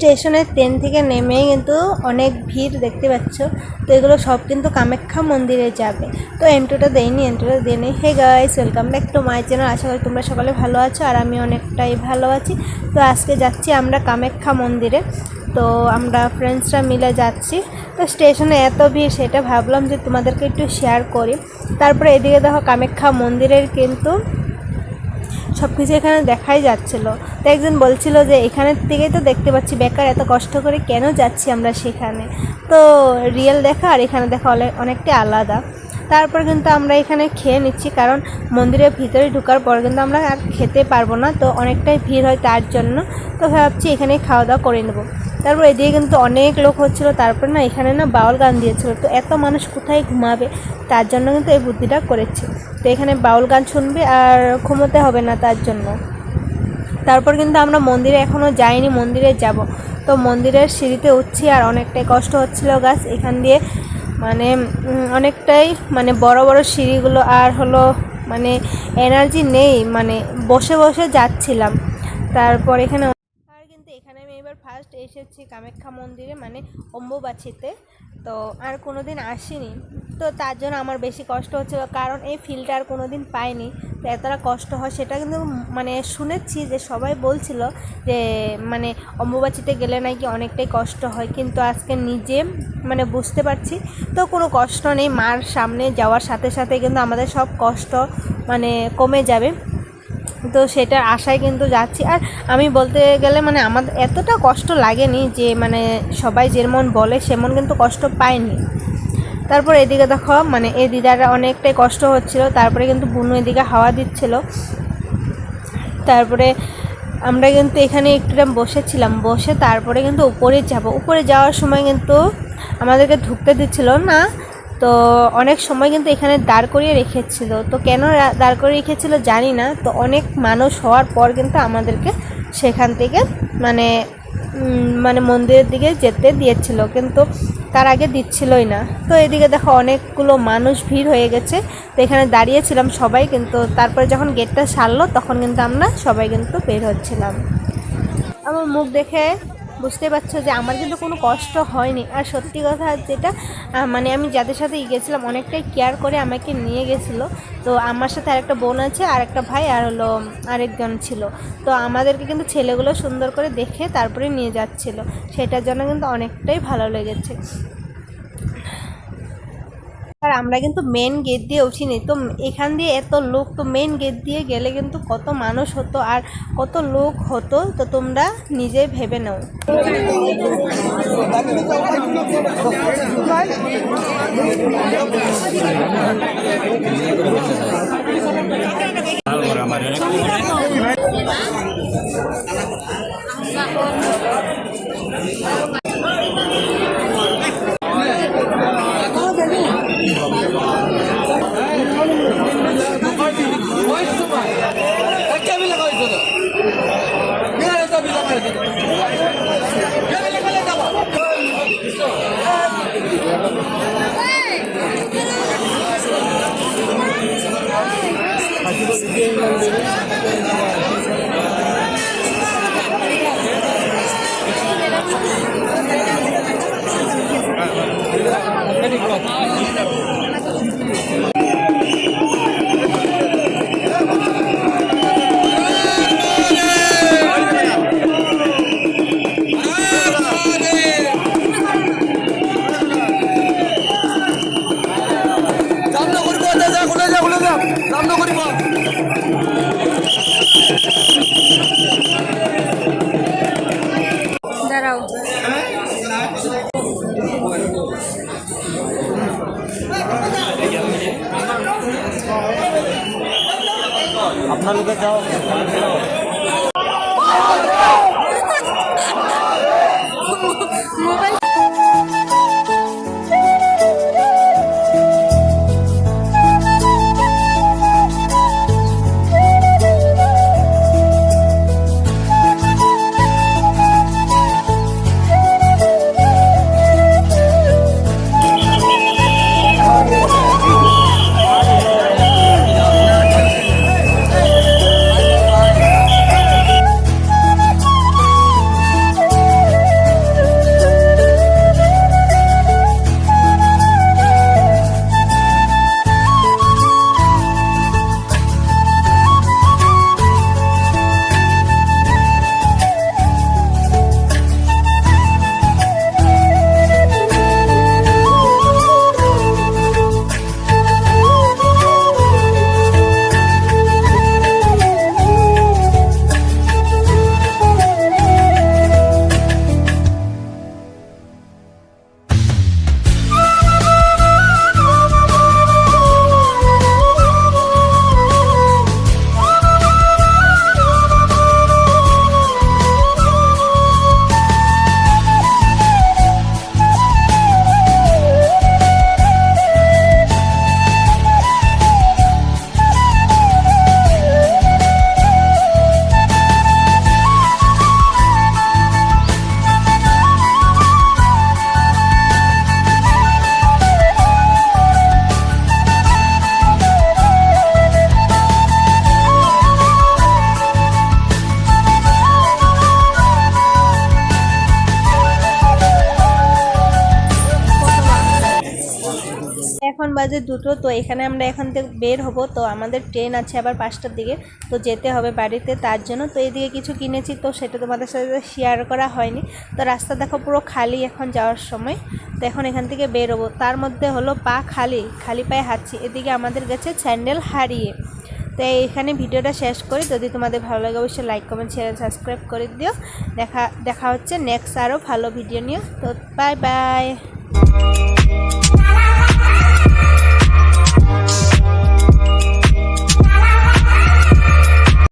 স্টেশনের ট্রেন থেকে নেমেই কিন্তু অনেক ভিড় দেখতে পাচ্ছ। তো এগুলো সব কিন্তু কামাখ্যা মন্দিরে যাবে। তো এন্ট্রিটা দিয়ে নেই। Hey guys, welcome back to my channel. আশা করি তোমরা সকালে ভালো আছো আর আমি অনেকটাই ভালো আছি। তো আজকে যাচ্ছি আমরা কামাখ্যা মন্দিরে। তো আমরা ফ্রেন্ডসরা মিলে যাচ্ছি। তো স্টেশনে এত ভিড়, সেটা ভাবলাম যে তোমাদেরকে একটু শেয়ার করি। তারপরে এদিকে দেখো কামাখ্যা মন্দিরের কিন্তু সব কিছু এখানে দেখাই যাচ্ছিলো। তো একজন বলছিল যে এখানের থেকেই তো দেখতে পাচ্ছি, বেকার এত কষ্ট করে কেন যাচ্ছি আমরা সেখানে। তো রিয়েল দেখা আর এখানে দেখা অনেকটাই আলাদা। তারপর কিন্তু আমরা এখানে খেয়ে নিচ্ছি, কারণ মন্দিরের ভিতরে ঢোকার পর কিন্তু আমরা আর খেতে পারবো না, তো অনেকটাই ভিড় হয় তার জন্য। তো ভাবছি এখানে খাওয়া দাওয়া করে নেবো। তারপর এদিকে কিন্তু অনেক লোক হচ্ছিলো। তারপর না এখানে না বাউল গান দিয়েছিল, তো এত মানুষ কোথায় ঘুমাবে, তার জন্য কিন্তু এই বুদ্ধিটা করেছি। তো এখানে বাউল গান শুনবে আর ঘুমোতে হবে না তার জন্য। তারপর কিন্তু আমরা মন্দিরে এখনও যাইনি, মন্দিরে যাব। তো মন্দিরের সিঁড়িতে উঠছি আর অনেকটাই কষ্ট হচ্ছিল গাছ এখান দিয়ে, মানে অনেকটাই মানে বড় বড় সিঁড়িগুলো, আর হলো মানে এনার্জি নেই, মানে বসে বসে যাচ্ছিলাম। তারপর এখানে এখানে আমি এবার ফার্স্ট এসেছি কামাখ্যা মন্দিরে, মানে অম্বুবাচীতে। তো আর কোনো দিন আসিনি, তো তার জন্য আমার বেশি কষ্ট হচ্ছিল, কারণ এই ফিলটা আর কোনো দিন পাইনি। তো এতটা কষ্ট হয় সেটা কিন্তু মানে শুনেছি যে সবাই বলছিল যে মানে অম্বুবাচীতে গেলে নাকি অনেকটাই কষ্ট হয়, কিন্তু আজকে নিজে মানে বুঝতে পারছি তো কোনো কষ্ট নেই। মার সামনে যাওয়ার সাথে সাথে কিন্তু আমাদের সব কষ্ট মানে কমে যাবে। তো সেটার আশায় কিন্তু যাচ্ছি। আর আমি বলতে গেলে মানে আমাদের এতটা কষ্ট লাগেনি, যে মানে সবাই যেমন বলে সেমন কিন্তু কষ্ট পায়নি। তারপর এদিকে দেখো মানে এই দিদারা অনেকটাই কষ্ট হচ্ছিল। তারপরে কিন্তু বুনু এদিকে হাওয়া দিচ্ছিল। তারপরে আমরা কিন্তু এখানে একটু টাইম বসেছিলাম, বসে তারপরে কিন্তু উপরে যাওয়ার সময় কিন্তু আমাদেরকে ঢুকতে দিচ্ছিল না। তো অনেক সময় কিন্তু এখানে দাঁড় করিয়ে রেখেছিল, তো কেন দাঁড় করিয়ে রেখেছিল জানি না। তো অনেক মানুষ হওয়ার পর কিন্তু আমাদেরকে সেখান থেকে মানে মানে মন্দিরের দিকে যেতে দিয়েছিল, কিন্তু তার আগে দিচ্ছিলই না। তো এদিকে দেখো অনেকগুলো মানুষ ভিড় হয়ে গেছে। তো এখানে দাঁড়িয়েছিলাম সবাই, কিন্তু তারপরে যখন গেটটা ছাড়লো তখন কিন্তু আমরা সবাই কিন্তু বের হচ্ছিলাম। আমার মুখ দেখে বুঝতে পারছো যে আমার কিন্তু কোনো কষ্ট হয়নি। আর সত্যি কথা যেটা মানে আমি যাদের সাথে গেছিলাম অনেকটাই কেয়ার করে আমাকে নিয়ে গেছিলো। তো আমার সাথে আরেকটা বোন আছে, আর একটা ভাই, আর হলো আরেকজন ছিল। তো আমাদেরকে কিন্তু ছেলেগুলো সুন্দর করে দেখে তারপরে নিয়ে যাচ্ছিলো, সেটার জন্য কিন্তু অনেকটাই ভালো লেগেছে। আর আমরা কিন্তু মেন গেট দিয়ে উঠিনি, তো এখান দিয়ে এত লোক, তো মেন গেট দিয়ে গেলে কিন্তু কত মানুষ হতো আর কত লোক হতো, তো তোমরা নিজে ভেবে নাও। দাঁড়াও, আপনার লোকে যাও। এখন বাজে 2টো। তো এখানে আমরা এখান থেকে বের হব। তো আমাদের ট্রেন আছে আবার 5টার দিকে, তো যেতে হবে বাড়িতে, তার জন্য তো এদিকে কিছু কিনেছি, তো সেটা তোমাদের সাথে শেয়ার করা হয়নি। তো রাস্তা দেখো পুরো খালি এখন যাওয়ার সময়। তো এখন এখান থেকে বের হবো, তার মধ্যে হলো পা খালি পায়ে হাঁটছি। এদিকে আমাদের গেছে স্যান্ডেল হারিয়ে। তো এখানে ভিডিওটা শেষ করি। যদি তোমাদের ভালো লাগে অবশ্যই লাইক কমেন্ট শেয়ার সাবস্ক্রাইব করে দিও। দেখা হচ্ছে নেক্সট আরও ভালো ভিডিও নিয়ে। তো বাই বাই।